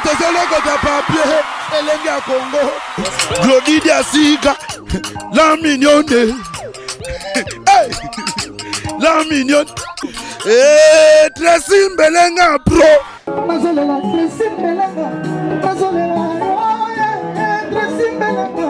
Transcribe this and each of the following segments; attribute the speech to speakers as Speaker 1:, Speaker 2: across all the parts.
Speaker 1: Tezelego de papier, Elenga Congo, Glodidi Asika, la mignonne, la mignonne, Tracy Belenga Pro.
Speaker 2: Mazolela, Tracy Belenga, Mazolela, Tracy Belenga Pro.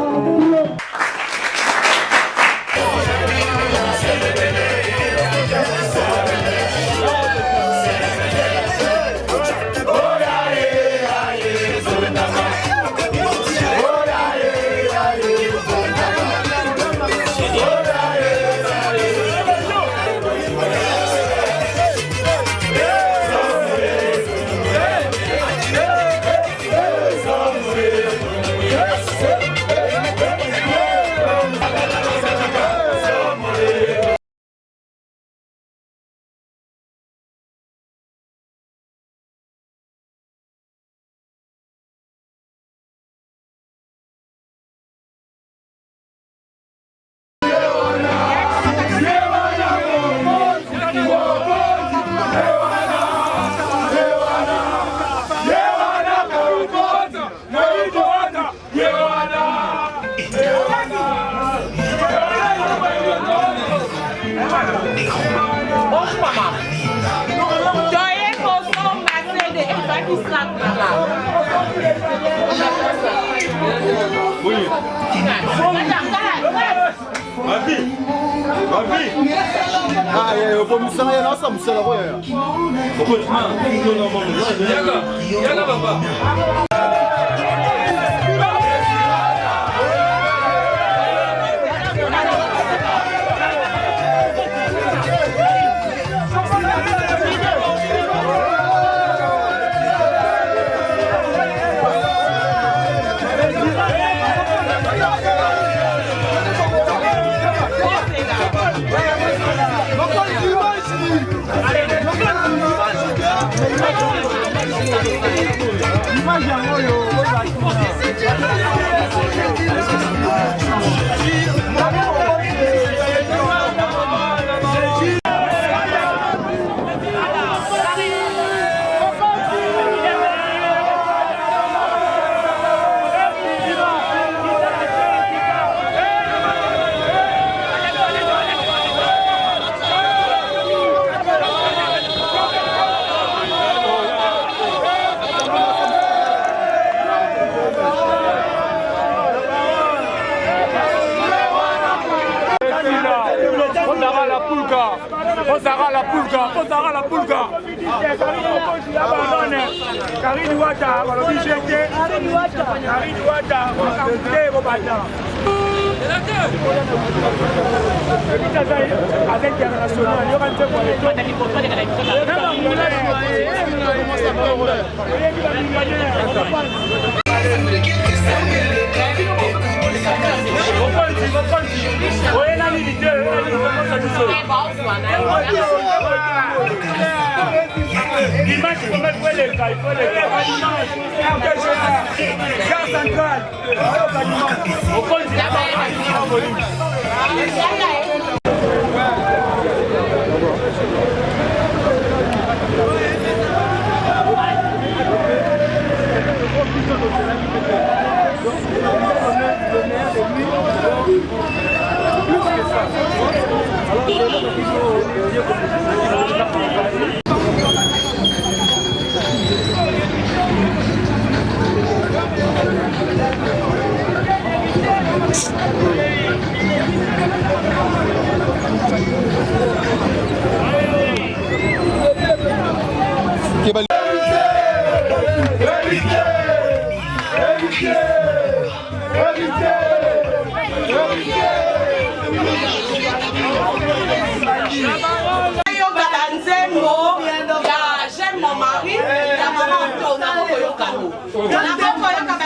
Speaker 3: J'aime mon mari, la maman on a beaucoup de cadeaux. On a beaucoup de cadeaux.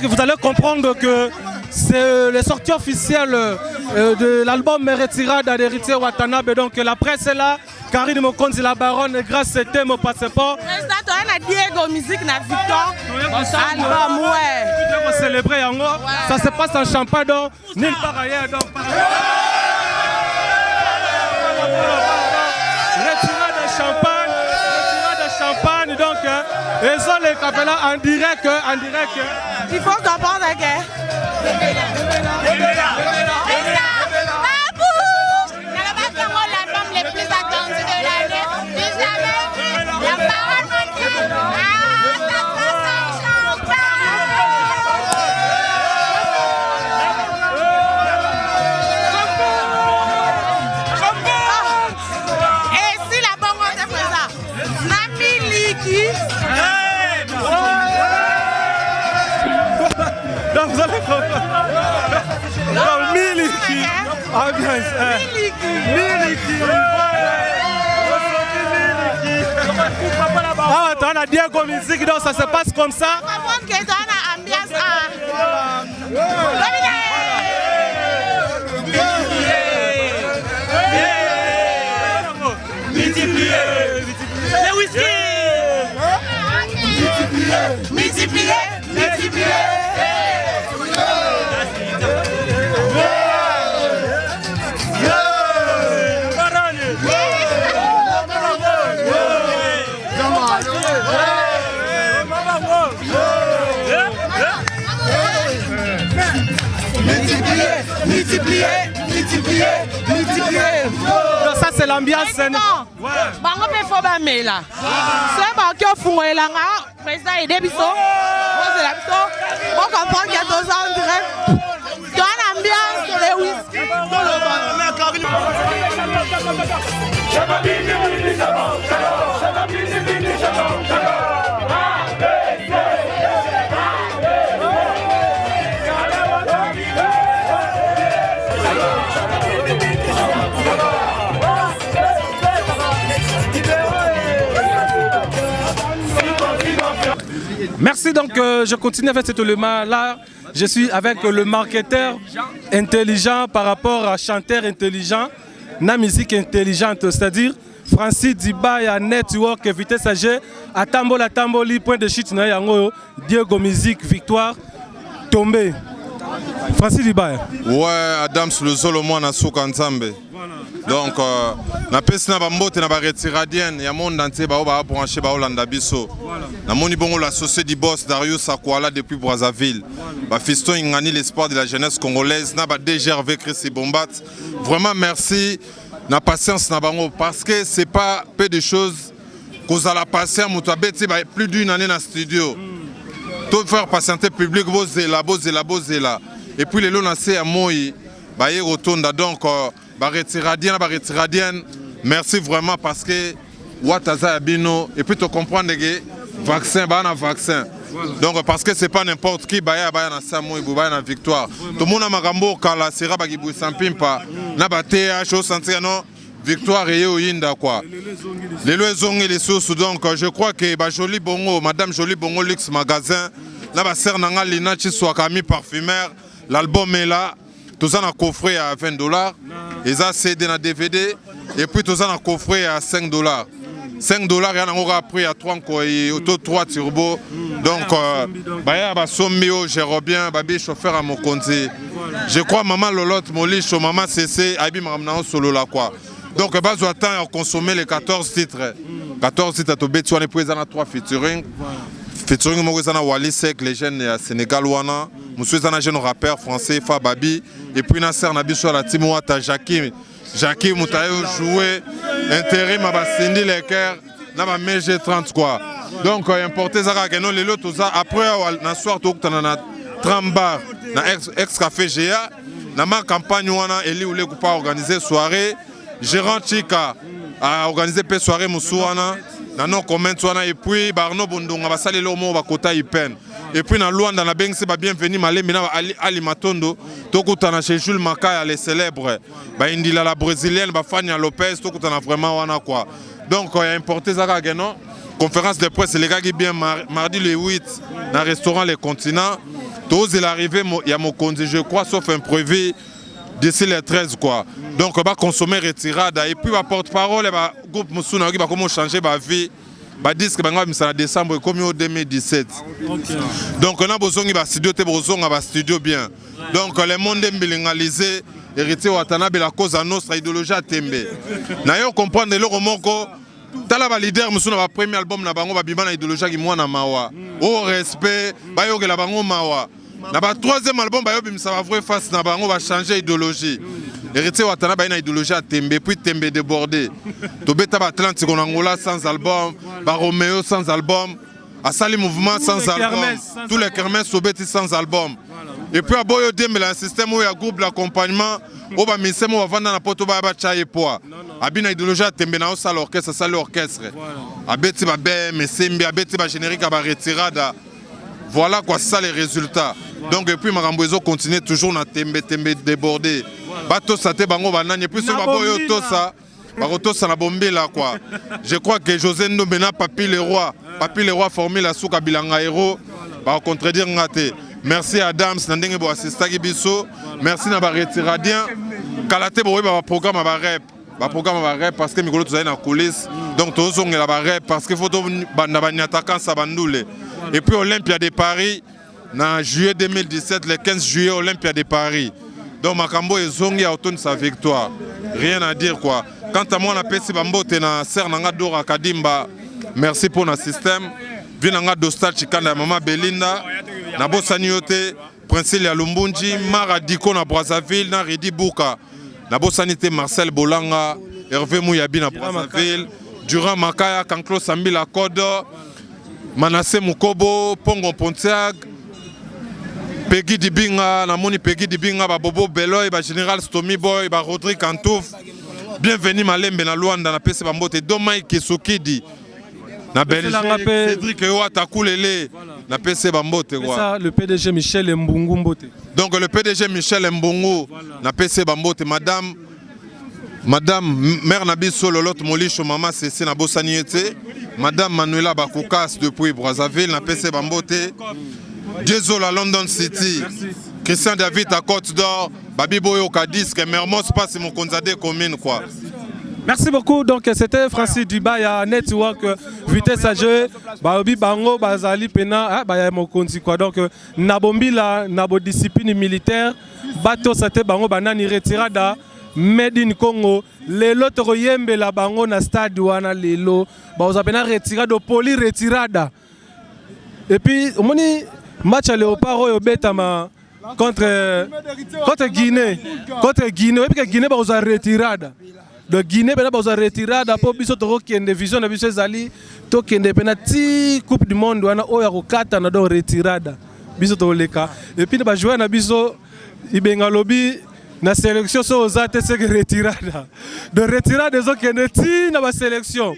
Speaker 4: Donc vous allez comprendre que c'est les sorties officielles de l'album Retirada d'Héritier Watanabe. Donc la presse est là, Karine Mokonzi la baronne, grâce à mon passeport.
Speaker 3: Président, tu as Diego Musique na Victor. Album, ouais.
Speaker 4: On va célébrer en haut. Ça se passe en Champagne, donc nulle part ailleurs. Donc, Retirada de Champagne, donc ils ont les capellas en direct.
Speaker 3: Il faut comprendre que...
Speaker 5: L'album le plus attendu de l'année. La parole mondiale. Ça passe en
Speaker 3: Champagne. Et si la bonne est présente, Nami Liki.
Speaker 4: Donc vous allez comprendre. Donc Miliki. Ambiance. Miliki. Ah, on a Diego Musique, donc ça se passe comme ça.
Speaker 3: On comprend que tu as une ambiance multiplier. Multiplier.
Speaker 4: Donc ça c'est l'ambiance.
Speaker 3: Bango pe fo ba mela. C'est ba ki ofungolela nga président et debiso. Moi c'est la biso. On comprend qu'il y a deux ans en direct. Dans l'ambiance sur les whisky.
Speaker 4: Merci, donc je continue avec cet élément là. Je suis avec le marketeur intelligent par rapport à chanteur intelligent, la musique intelligente, c'est-à-dire Francis Dibaya Network, Vitesse AG, à Tamboli, point de chute, Diego Musique, Victoire, tombé. Francis Dibaya.
Speaker 6: Ouais, Adams le Zolomo na Souka Nzambe. Donc, na pesi na bambote na ba retiradienne ya monde entier ba ba brancher ba Holanda biso. Na moni bongo l'associé du boss Darius Akwala depuis Brazzaville. Ba fiston ingani l'espoir de la jeunesse congolaise na ba DGRV Chris Bombat. Vraiment merci na patience na bango parce que c'est pas peu de choses qu'on a la patience muto abeti ba plus d'une année dans studio. Tout faire patienter public bozela. Et puis les lots c'est à moi ba y rotonda donc retiradienne, merci vraiment parce que Wataza Abino et puis tu comprends que vaccin, vaccin. Donc parce que c'est pas n'importe qui baya na Samo et na victoire. Tout le monde a magambo kala sera bagibou sampimpa na batea chose sentir non victoire et yinda quoi. Les loisons et les sources donc je crois que Joli Bongo, Madame Joli Bongo Luxe Magasin, là ba sœur nanga Lina Chiswakami parfumeur, l'album est là. Tout ça, on a coffré à $20. Et ça, c'est des DVD. Et puis, tout ça, on a coffré à $5. $5, on a pris à 3 turbo. Donc, Jérobien, Babi, chauffeur à mon compte. Je crois, maman Lolotte, Molicho, maman CC, Abi, maman solo là quoi. Donc, on a consommé les 14 titres. 14 titres à Tobé, tu as pris 3 featuring. Featuring Morizana Walisek, les jeunes Sénégal Wana, monsieur Zana jeune rappeur français Fababi, et puis Nasser Nabiso la team Wata Jackie Moutayo joué intérim à Cindy Lecker, na ba MG30 quoi. Donc importé Zara Geno les lots ça après na soir tout na 30 bar na ex café GA, na ma campagne Wana Eli ou les pas organiser soirée, gérant Chika a organisé pe soirée Moussouana. Non comment et puis Barno Bondonga va saler l'homme va kota ipen et puis dans Luanda na beng c'est pas bienvenu malé mina Ali Matondo tokutana chez Jules Makaya les célèbres ba indila la brésilienne ba Fania Lopez tokutana vraiment wana quoi. Donc il a importé ça conférence de presse les gars qui bien mardi le 8 dans restaurant Les Continents Tous il est arrivé, il y a mon conduit, je crois, sauf imprévu, d'ici les 13 quoi. Donc on va consommer retirada. Et puis, le porte-parole, le groupe Moussuna, va comment changer ma vie. Bah disent que en décembre comme en 2017. Okay. Donc on a besoin de studio, studio bien. Donc le monde est bilingalisé, héritier Watanabe la cause à notre idéologie à Tembe. D'ailleurs comprendre le romoko, tala ba leader musu na premier album na bango ba bima na idéologie ki mwana mawa. Au respect, ba yo ke la bango mawa. Na ba troisième album ba yo bimisa ba vrai face na bango ba changer idéologie. Héritier Watanabe na idéologie à Tembe puis Tembe débordé. Tobeta ba Atlantique en Angola sans album, ba Roméo sans album, Asali Mouvement sans album, tous les kermesses Sobeti sans album. Et puis à Boyo Dembe un système où il y a groupe d'accompagnement, où ba misemo va vendre na poto ba chaye poa. Abina idéologie à Tembe na osala orchestre, ça l'orchestre. Abeti ba be mesembi, abeti ba générique ba retirada. Voilà quoi ça les résultats. Donc depuis Maramboezo continue toujours na Tembe débordé. Bato sate bango banani puis sur baboyo tosa barotosa na bombe là quoi. Je crois que José Ndomena Papi le roi formé la souka bilanga héros ba contredire ngate. Merci Adams na ndenge bo assista biso. Merci na ba retiradien kalate bo ba programme ba rep. Ba programme ba rep parce que mikolo tozali na coulisse. Donc tozongela ba rep parce que faut banda ba attaquant sa bandoule. Et puis Olympia de Paris en juillet 2017 le 15 juillet Olympia de Paris. Donc Makambo et Zongi a obtenu sa victoire. Rien à dire quoi. Quant à moi, on a pesi bambote na ser nanga Dora Kadimba. Merci pour notre système. Vinanga Dostal Chikanda Mama Belinda. Na Bosani Yote, Prince Elia Lumbunji, Mara Diko na Brazzaville, na Redi Bouka. Na Bosani te Marcel Bolanga, Hervé Mouyabi na Brazzaville, Durand Makaya, Kanklo Sambi la Code, Manassé Mukobo, Pongo Pontiag. Peggy Dibinga, Namoni Peggy Dibinga, Bobo Beloy, Général Stomy Boy, Rodrigue Kantouf. Bienvenue Malembe na Luanda na PC Bambote, Domai Kisukidi. Na Belgique, Cédric Ewata Koulele, na PC Bambote.
Speaker 4: C'est ça, le PDG Michel Mbungu Mbote.
Speaker 6: Donc le PDG Michel Mbungu, na PC Bambote, Madame Mère Nabiso Lolot Molisho Mama Cécile na Bossaniete, Madame Manuela Bakoukas depuis Brazzaville, na PC Bambote. Jésus à London City, Christian David à Côte d'Or, Babi Boyo Kadis, que Mermoz passe mon conseil commune quoi.
Speaker 4: Merci beaucoup. Donc c'était Francis Dibaya Network Vitesse à jeu, Babi Bango, Bazali Pena, Baya Mokonzi quoi. Donc Nabombi la Nabo discipline militaire, Bato Sate Bango Banani retirada, Made in Congo, les lots Royembe la Bango na stade wana lelo, Bazapena retirada, Poli retirada. Et puis on dit match à Léopard au Betama contre Guinée. Contre Guinée, et puis Guinée va aux retirada. De Guinée, va aux retirada pour biso toko qui est vision de biso zali to qui est penalty Coupe du Monde wana oya ko kata na do retirada. Biso to leka. Et puis va jouer na biso ibenga lobby na sélection so aux atte c'est retirada. De retirada zo qui est na ba sélection.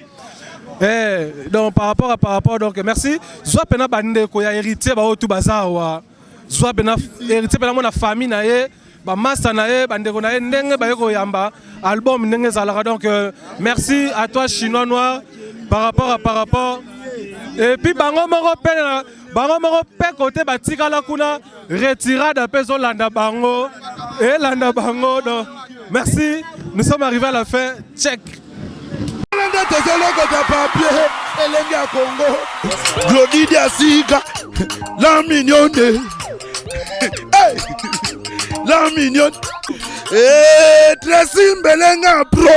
Speaker 4: Donc par rapport donc merci. Soit pena bande ko ya héritier ba otu bazawa. Soit pena héritier pena mon famille na ye, ba massa na ye, bande ko na ye ndenge ba ko yamba album ndenge zalaka donc merci à toi Chinois Noir par rapport et puis bango moko pe côté batikala kuna retirada peso landa bango et landa bango donc merci, nous sommes arrivés à la fin. Check.
Speaker 1: Elenga Congo, Glodidia Siga, la mignonne, la mignonne, Tracy Belenga Pro.